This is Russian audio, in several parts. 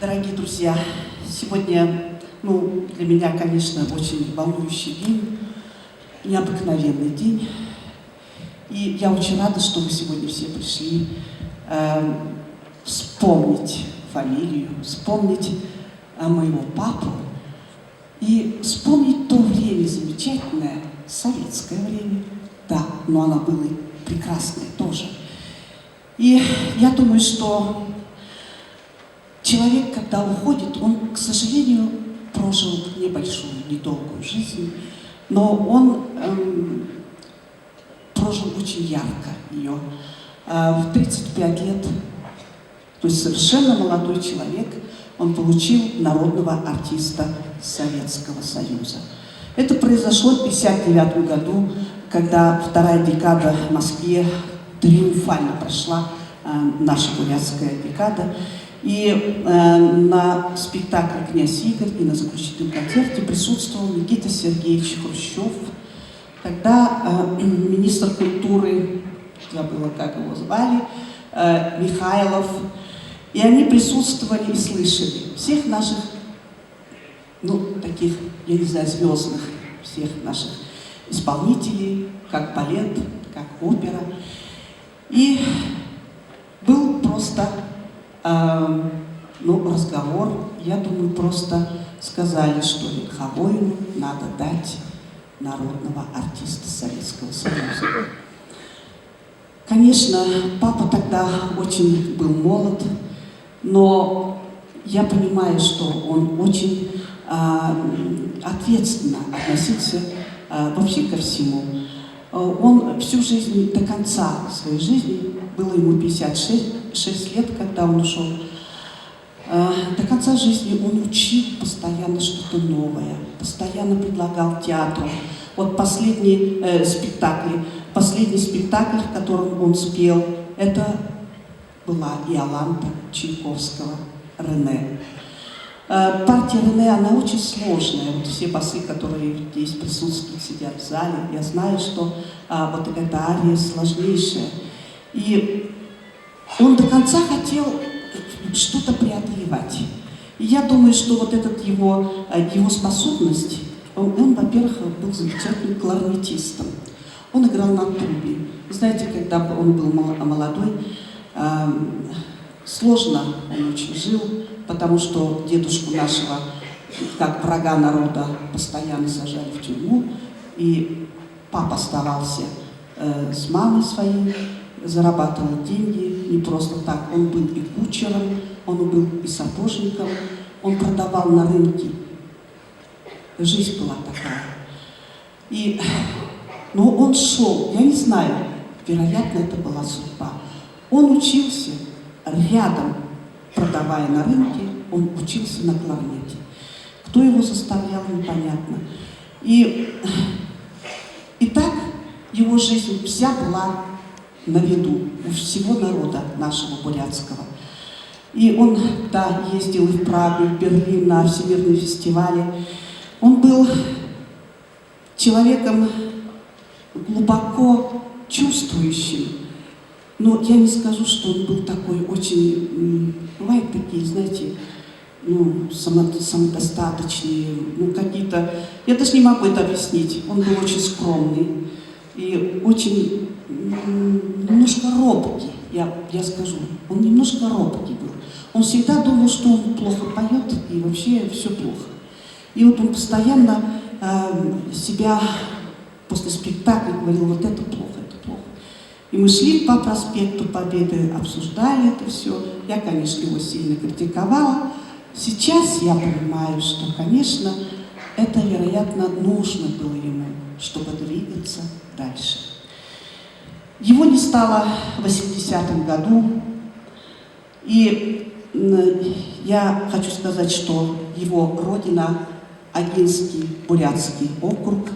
Дорогие друзья, сегодня, для меня, конечно, очень волнующий день, необыкновенный день. И я очень рада, что вы сегодня все пришли вспомнить фамилию, вспомнить моего папу и вспомнить то время замечательное, советское время. Да, но оно было прекрасное тоже. И я думаю, что человек, когда уходит, он, к сожалению, прожил небольшую, недолгую жизнь, но он прожил очень ярко ее. В 35 лет, то есть совершенно молодой человек, он получил народного артиста Советского Союза. Это произошло в 1959 году, когда вторая декада в Москве триумфально прошла, наша бурятская декада. И на спектакле «Князь Игорь» и на заключительном концерте присутствовал Никита Сергеевич Хрущев, тогда министр культуры, забыла, как его звали, Михайлов. И они присутствовали и слышали всех наших, таких, я не знаю, звездных, всех наших исполнителей, как балет, как опера. И был просто разговор, я думаю, просто сказали, что Верховоину надо дать народного артиста Советского Союза. Конечно, папа тогда очень был молод, но я понимаю, что он очень ответственно относился вообще ко всему. Он всю жизнь, до конца своей жизни, было ему 56 лет, когда он ушел, до конца жизни он учил постоянно что-то новое, постоянно предлагал театру. Вот последний спектакль, в котором он спел, это была Иоланта Чайковского «Рене». Партия «Рене», она очень сложная. Вот все басы, которые здесь присутствуют, сидят в зале, я знаю, что вот эта ария сложнейшая. И он до конца хотел что-то преодолевать. И я думаю, что вот этот его способность, он, во-первых, был замечательным кларнетистом. Он играл на трубе. Вы знаете, когда он был молодой, сложно он очень жил, потому что дедушку нашего, как врага народа, постоянно сажали в тюрьму. И папа оставался с мамой своей, зарабатывал деньги не просто так. Он был и кучером, он был и сапожником, он продавал на рынке. Жизнь была такая. И, он шел, я не знаю, вероятно, это была судьба. Он учился рядом, продавая на рынке, он учился на кларнете. Кто его заставлял, непонятно. И так его жизнь вся была на виду у всего народа нашего бурятского. И он, ездил и в Прагу, и в Берлин на всемирные фестивали. Он был человеком глубоко чувствующим. Но я не скажу, что он был такой очень, бывают такие, знаете, самодостаточные, какие-то, я даже не могу это объяснить. Он был очень скромный и очень немножко робкий, я скажу. Он немножко робкий был. Он всегда думал, что он плохо поет, и вообще все плохо. И вот он постоянно себя после спектакля говорил: вот это плохо, это плохо. И мы шли по проспекту Победы, обсуждали это все. Я, конечно, его сильно критиковала. Сейчас я понимаю, что, конечно, это, вероятно, нужно было ему, чтобы двигаться дальше. Его не стало в 80-м году. И я хочу сказать, что его родина, Агинский бурятский округ,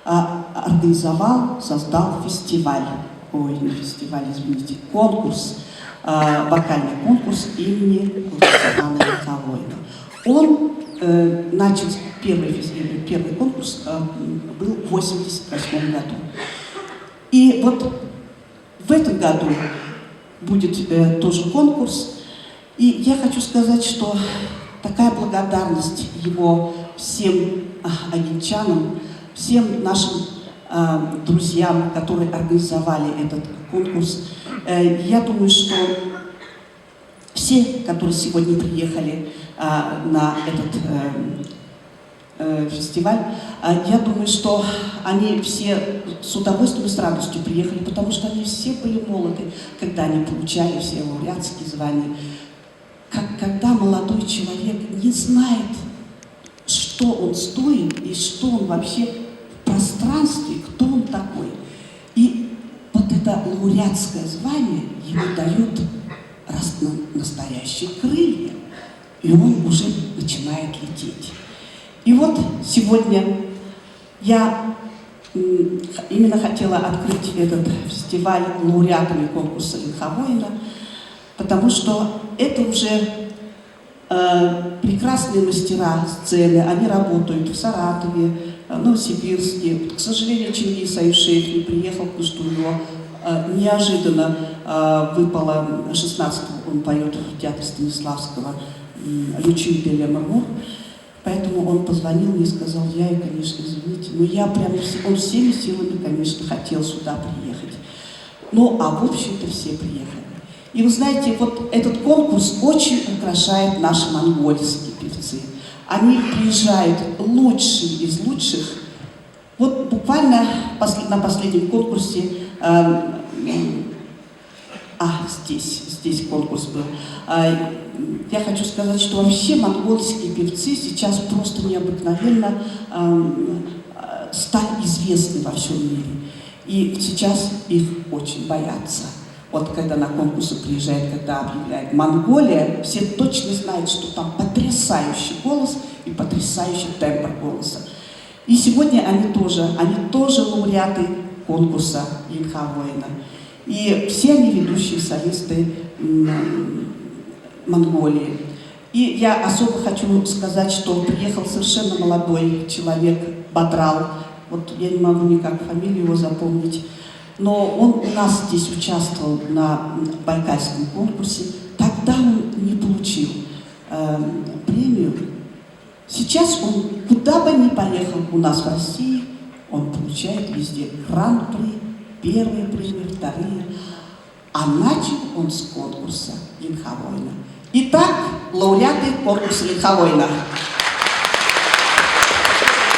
организовал, создал фестиваль. Не фестиваль, извините, конкурс, вокальный конкурс имени Владислава Верховоина. Он начал первый конкурс был в 1988 году. И вот в этом году будет тоже конкурс. И я хочу сказать, что такая благодарность его всем агинчанам, всем нашим друзьям, которые организовали этот конкурс. Я думаю, что все, которые сегодня приехали на этот фестиваль, я думаю, что они все с удовольствием и с радостью приехали, потому что они все были молоды, когда они получали все лауреатские звания. Когда молодой человек не знает, что он стоит и что он вообще в пространстве, кто он такой. И вот это лауреатское звание ему дает настоящие крылья, и он уже начинает лететь. И вот сегодня я именно хотела открыть этот фестиваль лауреатами конкурса Ильховоина, потому что это уже прекрасные мастера сцены, они работают в Саратове, Новосибирске. К сожалению, Чингис Аюшеев не приехал, потому что у него неожиданно выпало 16-го, он поет в театре Станиславского «Лючи Деля Мармур». Поэтому он позвонил мне и сказал: я, конечно, извините, но я прям, он всеми силами, конечно, хотел сюда приехать. Ну, а в общем-то все приехали. И вы знаете, вот этот конкурс очень украшает наши монгольские певцы. Они приезжают лучшие из лучших. Вот буквально на последнем конкурсе, здесь конкурс был. Я хочу сказать, что вообще монгольские певцы сейчас просто необыкновенно стали известны во всем мире. И сейчас их очень боятся. Вот когда на конкурсы приезжает, когда объявляет Монголия, все точно знают, что там потрясающий голос и потрясающий тембр голоса. И сегодня они тоже лауреаты конкурса Ильховоина. И все они ведущие солисты Монголии. И я особо хочу сказать, что приехал совершенно молодой человек, Бадрал. Вот я не могу никак фамилию его запомнить. Но он у нас здесь участвовал на байкальском конкурсе. Тогда он не получил премию. Сейчас он куда бы ни поехал у нас в России, он получает везде гран-при, первые премии, вторые. А начал он с конкурса Ильховоина. Итак, лауреаты конкурса Ильховоина.